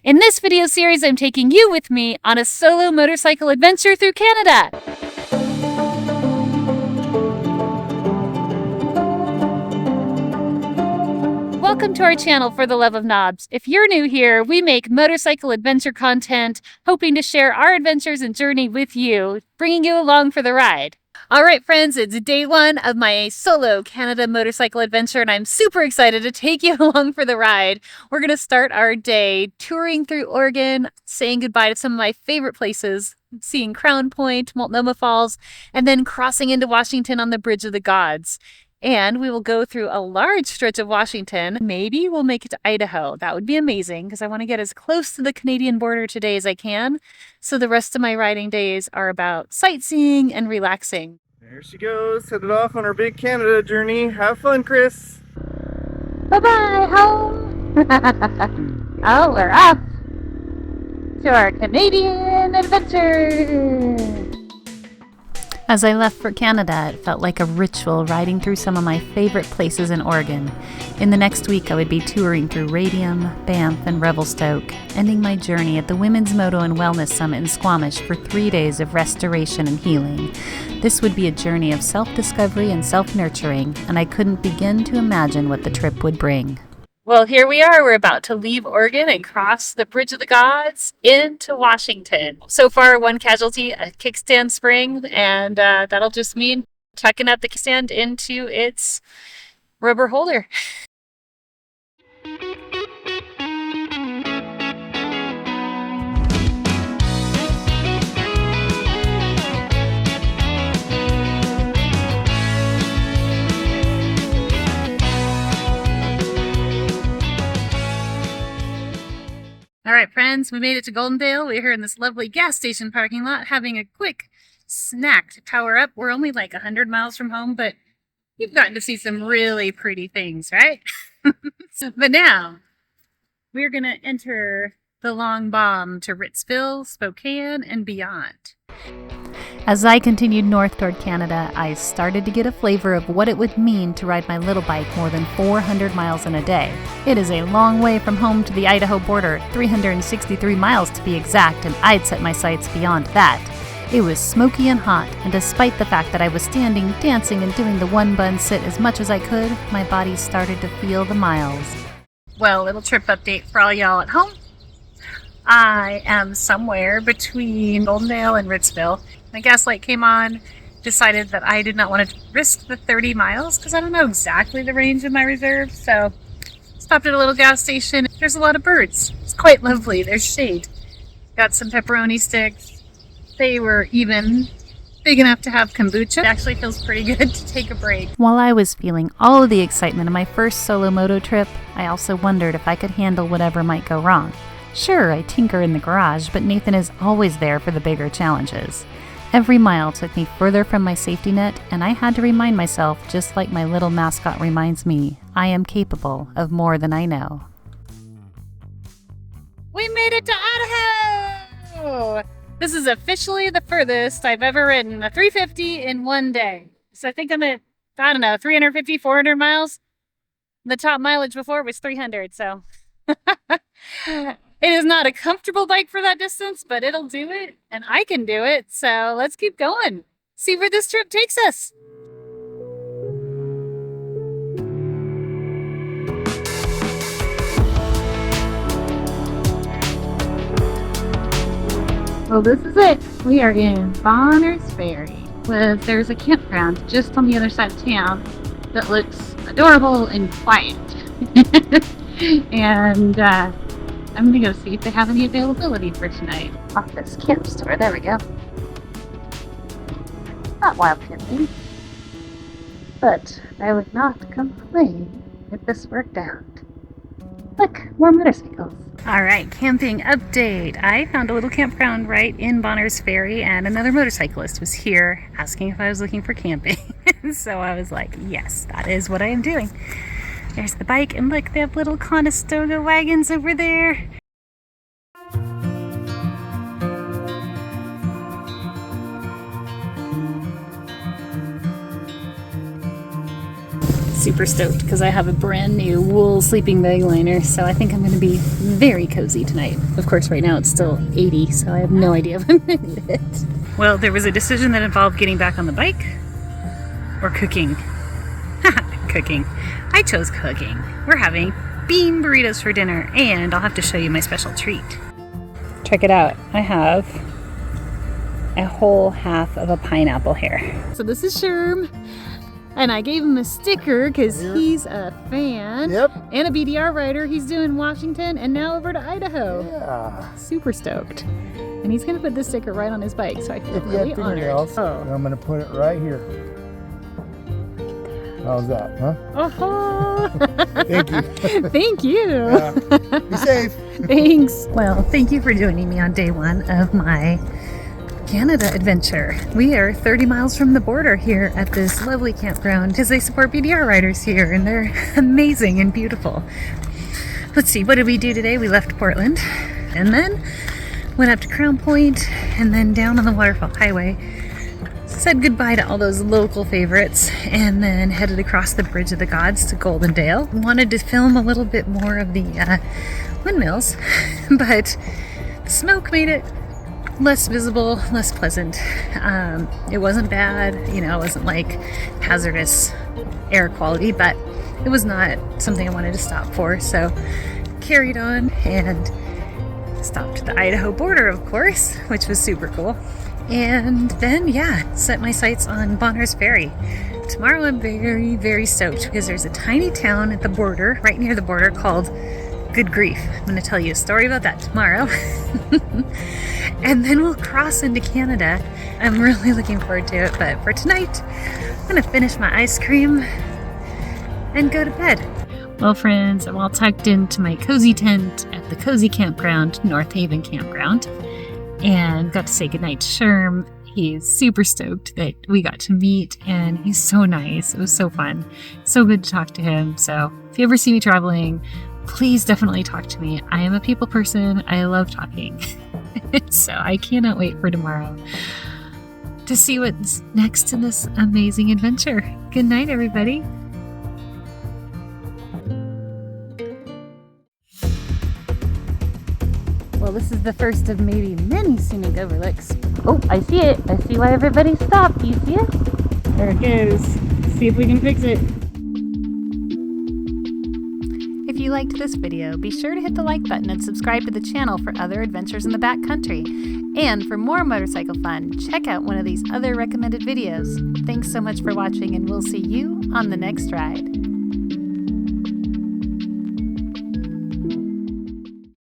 In this video series, I'm taking you with me on a solo motorcycle adventure through Canada. Welcome to our channel For the Love of Knobs. If you're new here, we make motorcycle adventure content, hoping to share our adventures and journey with you, bringing you along for the ride. All right, friends, it's day one of my solo Canada motorcycle adventure, and I'm super excited to take you along for the ride. We're going to start our day touring through Oregon, saying goodbye to some of my favorite places, seeing Crown Point, Multnomah Falls, and then crossing into Washington on the Bridge of the Gods. And we will go through a large stretch of Washington. Maybe we'll make it to Idaho. That would be amazing because I want to get as close to the Canadian border today as I can. So the rest of my riding days are about sightseeing and relaxing. There she goes, headed off on our big Canada journey. Have fun, Kris. Bye-bye, home. Oh, we're off to our Canadian adventure. As I left for Canada, it felt like a ritual riding through some of my favorite places in Oregon. In the next week, I would be touring through Radium, Banff, and Revelstoke, ending my journey at the Women's Moto and Wellness Summit in Squamish for 3 days of restoration and healing. This would be a journey of self-discovery and self-nurturing, and I couldn't begin to imagine what the trip would bring. Well, here we are. We're about to leave Oregon and cross the Bridge of the Gods into Washington. So far, one casualty, a kickstand spring, and that'll just mean tucking up the kickstand into its rubber holder. All right, friends, we made it to Goldendale. We're here in this lovely gas station parking lot having a quick snack to power up. We're only like 100 miles from home, but you've gotten to see some really pretty things, right? But now we're going to enter the long bomb to Ritzville, Spokane, and beyond. As I continued north toward Canada, I started to get a flavor of what it would mean to ride my little bike more than 400 miles in a day. It is a long way from home to the Idaho border, 363 miles to be exact, and I'd set my sights beyond that. It was smoky and hot, and despite the fact that I was standing, dancing, and doing the one-bun sit as much as I could, my body started to feel the miles. Well, little trip update for all y'all at home. I am somewhere between Goldendale and Ritzville. My gas light came on, decided that I did not want to risk the 30 miles because I don't know exactly the range of my reserve. So stopped at a little gas station. There's a lot of birds. It's quite lovely. There's shade. Got some pepperoni sticks. They were even big enough to have kombucha. It actually feels pretty good to take a break. While I was feeling all of the excitement of my first solo moto trip, I also wondered if I could handle whatever might go wrong. Sure, I tinker in the garage, but Nathan is always there for the bigger challenges. Every mile took me further from my safety net, and I had to remind myself, just like my little mascot reminds me, I am capable of more than I know. We made it to Idaho! This is officially the furthest I've ever ridden, a 350 in one day. So I think I'm at, 350, 400 miles. The top mileage before was 300, so... It is not a comfortable bike for that distance, but it'll do it, and I can do it, so let's keep going. See where this trip takes us. Well, this is it. We are in Bonners Ferry. There's a campground just on the other side of town that looks adorable and quiet. And I'm gonna go see if they have any availability for tonight. Off this camp store, there we go. Not wild camping, but I would not complain if this worked out. Look, more motorcycles. All right, camping update. I found a little campground right in Bonners Ferry, and another motorcyclist was here asking if I was looking for camping. So I was like, yes, that is what I am doing. There's the bike, and look, they have little Conestoga wagons over there. super stoked because I have a brand new wool sleeping bag liner, so I think I'm going to be very cozy tonight. Of course, right now it's still 80, so I have no idea if I'm going to need it. Well, there was a decision that involved getting back on the bike or cooking. Cooking. I chose cooking. We're having bean burritos for dinner, and I'll have to show you my special treat. Check it out. I have a whole half of a pineapple here. So this is Sherm, and I gave him a sticker because he's a fan. Yep. And a BDR rider. He's doing Washington and now over to Idaho. Yeah. Super stoked. And he's going to put this sticker right on his bike, so I feel really honored. Oh. I'm going to put it right here. How's that, huh? Oh, Thank you. thank you. Yeah. Be safe. Thanks. Well, thank you for joining me on day one of my Canada adventure. We are 30 miles from the border here at this lovely campground because they support BDR riders here, and they're amazing and beautiful. Let's see, what did we do today? We left Portland and then went up to Crown Point and then down on the Waterfall Highway. Said goodbye to all those local favorites and then headed across the Bridge of the Gods to Goldendale. Wanted to film a little bit more of the windmills, but the smoke made it less visible, less pleasant. It wasn't bad, you know, it wasn't like hazardous air quality, but it was not something I wanted to stop for, so carried on and stopped at the Idaho border, of course, which was super cool. And then, yeah, set my sights on Bonners Ferry. Tomorrow I'm very, very stoked because there's a tiny town at the border, right near the border, called Good Grief. I'm going to tell you a story about that tomorrow. And then we'll cross into Canada. I'm really looking forward to it, but for tonight, I'm going to finish my ice cream and go to bed. Well, friends, I'm all tucked into my cozy tent at the cozy campground, North Haven Campground. And got to say goodnight to Sherm. He's super stoked that we got to meet, and he's so nice. It was so fun. So good to talk to him. So if you ever see me traveling, please definitely talk to me. I am a people person. I love talking. So I cannot wait for tomorrow to see what's next in this amazing adventure. Good night, everybody. Well, this is the first of maybe many scenic overlooks. Oh, I see it. I see why everybody stopped. Do you see it? There it goes. See if we can fix it. If you liked this video, be sure to hit the like button and subscribe to the channel for other adventures in the backcountry. And for more motorcycle fun, check out one of these other recommended videos. Thanks so much for watching, and we'll see you on the next ride.